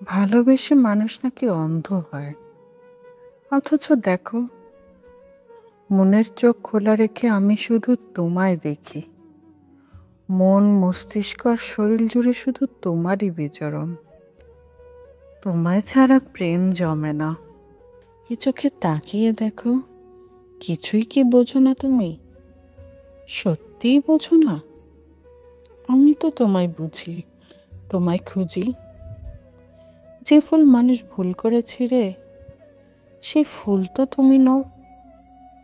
ভালোবেসে মানুষ নাকি অন্ধ হয়, অথচ দেখো, মনের চোখ খোলা রেখে আমি শুধু তোমায় দেখি। মন, মস্তিষ্ক আর শরীর জুড়ে শুধু তোমারই বিচরণ। তোমায় ছাড়া প্রেম জমে না। এ চোখে তাকিয়ে দেখো, কিছুই কি বোঝো না তুমি? সত্যিই বোঝো না? আমি তো তোমায় বুঝি, তোমায় খুঁজি। যে ফুল মানুষ ভুল করে ছিঁড়ে, সেই ফুল তো তুমি নও।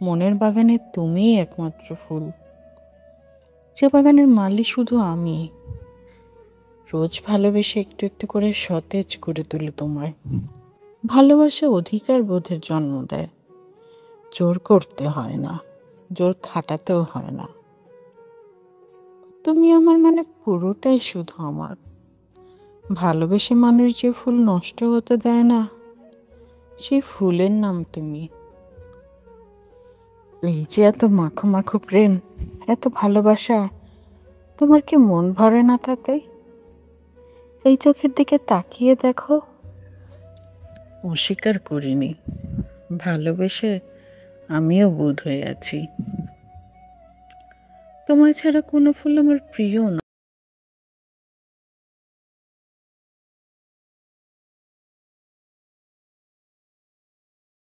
মনের বাগানে তুমিই একমাত্র ফুল, যে বাগানের মালি শুধু আমি। রোজ ভালোবেসে একটু একটু করে সতেজ করে তুলি তোমায়। ভালোবাসা অধিকার বোধের জন্ম দেয়, জোর করতে হয় না, জোর খাটাতেও হয় না। তুমি আমার মানে পুরোটাই শুধু আমার। ভালোবেসে মানুষ যে ফুল নষ্ট হতে দেয় না, সেই ফুলের নাম তুমি। এই যে এত মাখো মাখো প্রেম, এত ভালোবাসা, তোমার কি মন ভরে না তাতে? এই চোখের দিকে তাকিয়ে দেখো, অস্বীকার করিনি, ভালোবেসে আমিও বুঁদ হয়ে আছি। তোমায় ছাড়া কোনো ফুল আমার প্রিয় না।